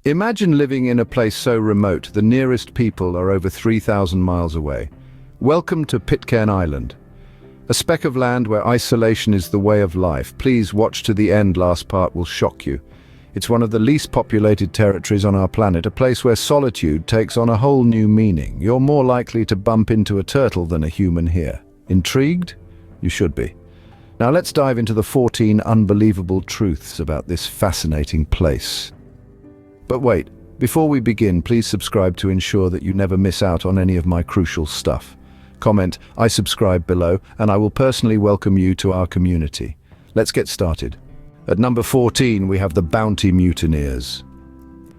Imagine living in a place so remote the nearest people are over 3,000 miles away. Welcome to Pitcairn Island, a speck of land where isolation is the way of life. Please watch to the end, last part will shock you. It's one of the least populated territories on our planet, a place where solitude takes on a whole new meaning. You're more likely to bump into a turtle than a human here. Intrigued? You should be. Now let's dive into the 14 unbelievable truths about this fascinating place. But wait, before we begin, please subscribe to ensure that you never miss out on any of my crucial stuff. Comment, "I subscribe" below, and I will personally welcome you to our community. Let's get started. At number 14, we have the Bounty Mutineers.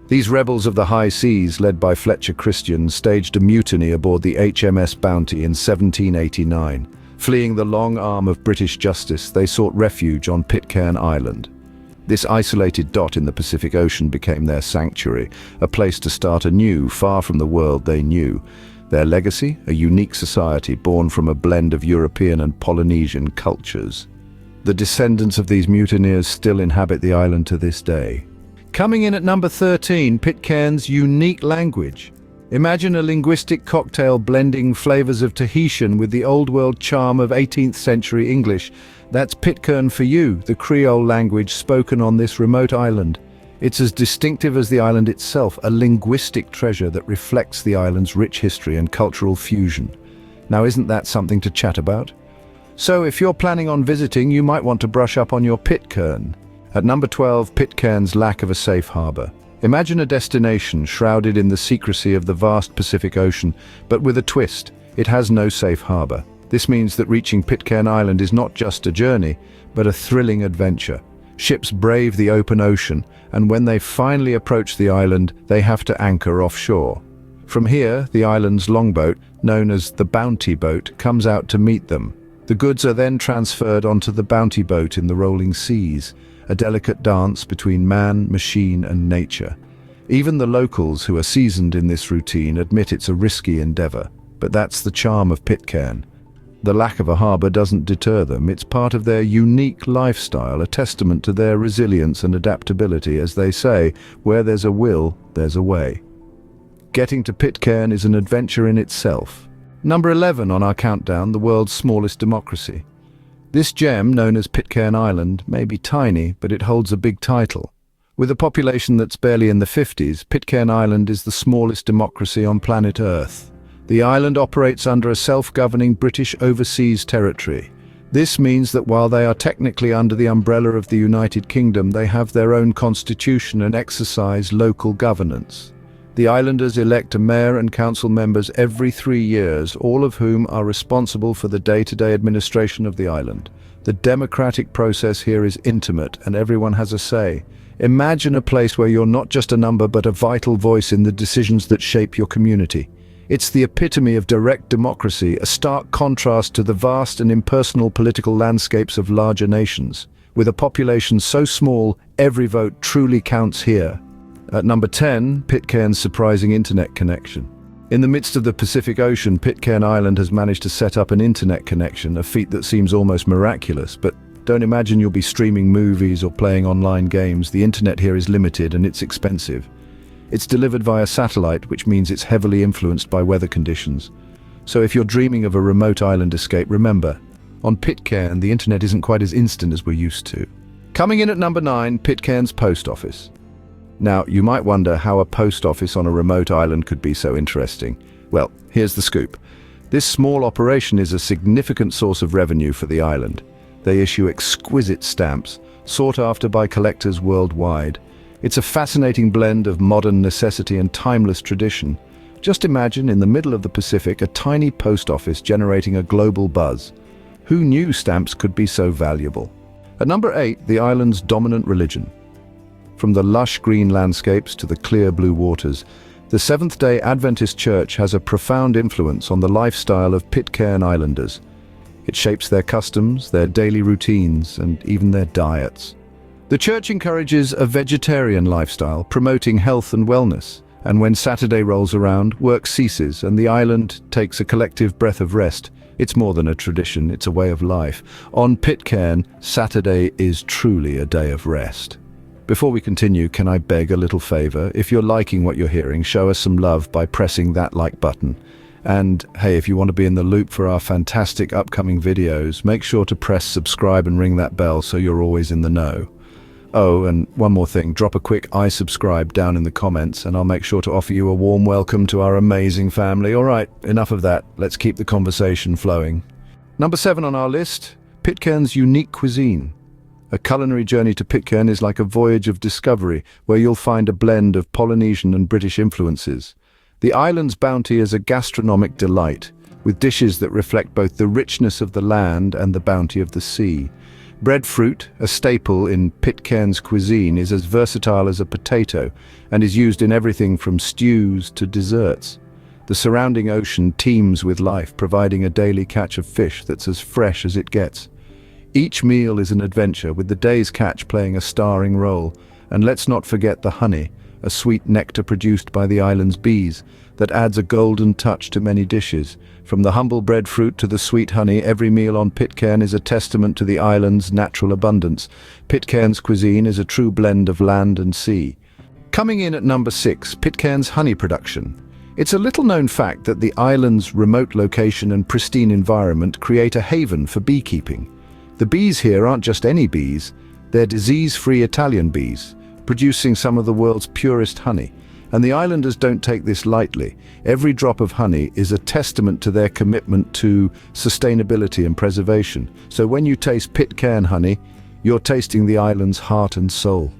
These rebels of the high seas, led by Fletcher Christian, staged a mutiny aboard the HMS Bounty in 1789. Fleeing the long arm of British justice, they sought refuge on Pitcairn Island. This isolated dot in the Pacific Ocean became their sanctuary, a place to start anew, far from the world they knew. Their legacy? A unique society born from a blend of European and Polynesian cultures. The descendants of these mutineers still inhabit the island to this day. Coming in at number 13, Pitcairn's unique language. Imagine a linguistic cocktail blending flavors of Tahitian with the old-world charm of 18th century English. That's Pitcairn for you, the Creole language spoken on this remote island. It's as distinctive as the island itself, a linguistic treasure that reflects the island's rich history and cultural fusion. Now, isn't that something to chat about? So if you're planning on visiting, you might want to brush up on your Pitcairn. At number 12, Pitcairn's lack of a safe harbour. Imagine a destination shrouded in the secrecy of the vast Pacific Ocean, but with a twist. It has no safe harbour. This means that reaching Pitcairn Island is not just a journey, but a thrilling adventure. Ships brave the open ocean, and when they finally approach the island, they have to anchor offshore. From here, the island's longboat, known as the Bounty Boat, comes out to meet them. The goods are then transferred onto the Bounty Boat in the rolling seas, a delicate dance between man, machine, and nature. Even the locals, who are seasoned in this routine, admit it's a risky endeavour. But that's the charm of Pitcairn. The lack of a harbour doesn't deter them. It's part of their unique lifestyle, a testament to their resilience and adaptability. As they say, where there's a will, there's a way. Getting to Pitcairn is an adventure in itself. Number 11 on our countdown, the world's smallest democracy. This gem, known as Pitcairn Island, may be tiny, but it holds a big title. With a population that's barely in the 50s, Pitcairn Island is the smallest democracy on planet Earth. The island operates under a self-governing British overseas territory. This means that while they are technically under the umbrella of the United Kingdom, they have their own constitution and exercise local governance. The islanders elect a mayor and council members every 3 years, all of whom are responsible for the day-to-day administration of the island. The democratic process here is intimate, and everyone has a say. Imagine a place where you're not just a number but a vital voice in the decisions that shape your community. It's the epitome of direct democracy, a stark contrast to the vast and impersonal political landscapes of larger nations. With a population so small, every vote truly counts here. At number 10, Pitcairn's surprising internet connection. In the midst of the Pacific Ocean, Pitcairn Island has managed to set up an internet connection, a feat that seems almost miraculous. But don't imagine you'll be streaming movies or playing online games. The internet here is limited and it's expensive. It's delivered via satellite, which means it's heavily influenced by weather conditions. So if you're dreaming of a remote island escape, remember, on Pitcairn, the internet isn't quite as instant as we're used to. Coming in at number 9, Pitcairn's post office. Now, you might wonder how a post office on a remote island could be so interesting. Well, here's the scoop. This small operation is a significant source of revenue for the island. They issue exquisite stamps, sought after by collectors worldwide. It's a fascinating blend of modern necessity and timeless tradition. Just imagine, in the middle of the Pacific, a tiny post office generating a global buzz. Who knew stamps could be so valuable? At number 8, the island's dominant religion. From the lush green landscapes to the clear blue waters, the Seventh-day Adventist Church has a profound influence on the lifestyle of Pitcairn Islanders. It shapes their customs, their daily routines, and even their diets. The church encourages a vegetarian lifestyle, promoting health and wellness. And when Saturday rolls around, work ceases and the island takes a collective breath of rest. It's more than a tradition, it's a way of life. On Pitcairn, Saturday is truly a day of rest. Before we continue, can I beg a little favor? If you're liking what you're hearing, show us some love by pressing that like button. And hey, if you want to be in the loop for our fantastic upcoming videos, make sure to press subscribe and ring that bell so you're always in the know. Oh, and one more thing, drop a quick I subscribe down in the comments and I'll make sure to offer you a warm welcome to our amazing family. All right, enough of that. Let's keep the conversation flowing. Number 7 on our list, Pitcairn's unique cuisine. A culinary journey to Pitcairn is like a voyage of discovery where you'll find a blend of Polynesian and British influences. The island's bounty is a gastronomic delight, with dishes that reflect both the richness of the land and the bounty of the sea. Breadfruit, a staple in Pitcairn's cuisine, is as versatile as a potato and is used in everything from stews to desserts. The surrounding ocean teems with life, providing a daily catch of fish that's as fresh as it gets. Each meal is an adventure, with the day's catch playing a starring role. And let's not forget the honey, a sweet nectar produced by the island's bees that adds a golden touch to many dishes. From the humble breadfruit to the sweet honey, every meal on Pitcairn is a testament to the island's natural abundance. Pitcairn's cuisine is a true blend of land and sea. Coming in at number 6, Pitcairn's honey production. It's a little-known fact that the island's remote location and pristine environment create a haven for beekeeping. The bees here aren't just any bees, they're disease-free Italian bees, producing some of the world's purest honey. And the islanders don't take this lightly. Every drop of honey is a testament to their commitment to sustainability and preservation. So when you taste Pitcairn honey, you're tasting the island's heart and soul.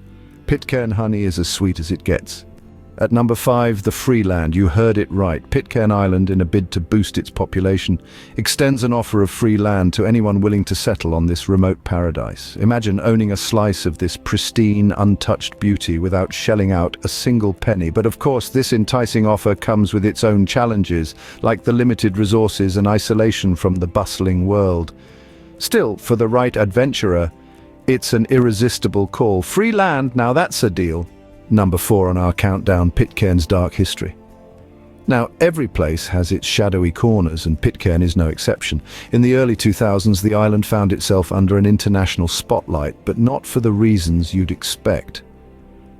Pitcairn honey is as sweet as it gets. At number 5, the free land. You heard it right. Pitcairn Island, in a bid to boost its population, extends an offer of free land to anyone willing to settle on this remote paradise. Imagine owning a slice of this pristine, untouched beauty without shelling out a single penny. But of course, this enticing offer comes with its own challenges, like the limited resources and isolation from the bustling world. Still, for the right adventurer, it's an irresistible call. Free land, now that's a deal. Number 4 on our countdown, Pitcairn's dark history. Now, every place has its shadowy corners, and Pitcairn is no exception. In the early 2000s, the island found itself under an international spotlight, but not for the reasons you'd expect.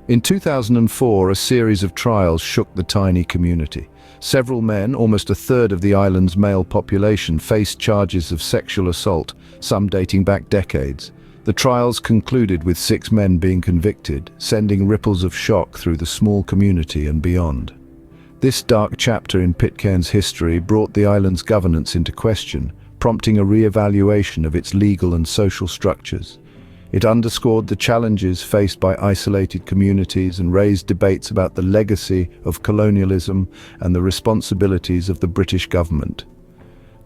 In 2004, a series of trials shook the tiny community. Several men, almost a third of the island's male population, faced charges of sexual assault, some dating back decades. The trials concluded with 6 men being convicted, sending ripples of shock through the small community and beyond. This dark chapter in Pitcairn's history brought the island's governance into question, prompting a re-evaluation of its legal and social structures. It underscored the challenges faced by isolated communities and raised debates about the legacy of colonialism and the responsibilities of the British government.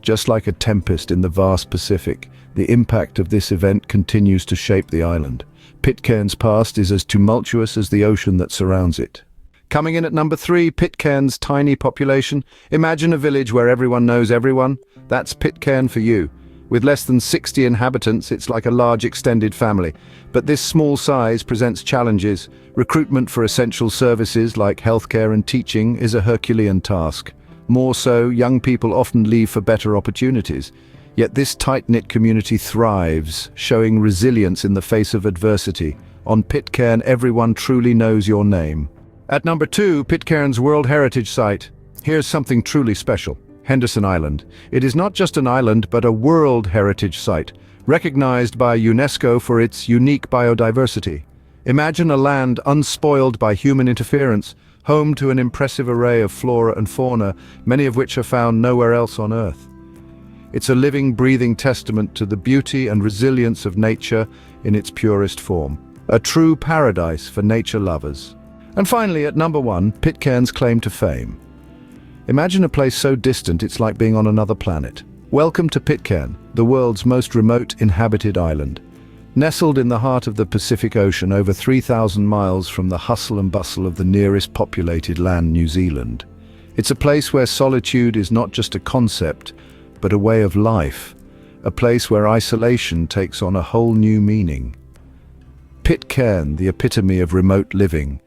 Just like a tempest in the vast Pacific, the impact of this event continues to shape the island. Pitcairn's past is as tumultuous as the ocean that surrounds it. Coming in at number 3, Pitcairn's tiny population. Imagine a village where everyone knows everyone. That's Pitcairn for you. With less than 60 inhabitants, it's like a large extended family. But this small size presents challenges. Recruitment for essential services like healthcare and teaching is a Herculean task. More so, young people often leave for better opportunities. Yet this tight-knit community thrives, showing resilience in the face of adversity. On Pitcairn, everyone truly knows your name. At number 2, Pitcairn's World Heritage Site. Here's something truly special. Henderson Island. It is not just an island, but a World Heritage Site, recognized by UNESCO for its unique biodiversity. Imagine a land unspoiled by human interference, home to an impressive array of flora and fauna, many of which are found nowhere else on Earth. It's a living, breathing testament to the beauty and resilience of nature in its purest form. A true paradise for nature lovers. And finally, at number 1, Pitcairn's claim to fame. Imagine a place so distant it's like being on another planet. Welcome to Pitcairn, the world's most remote inhabited island. Nestled in the heart of the Pacific Ocean, over 3,000 miles from the hustle and bustle of the nearest populated land, New Zealand. It's a place where solitude is not just a concept, but a way of life. A place where isolation takes on a whole new meaning. Pitcairn, the epitome of remote living,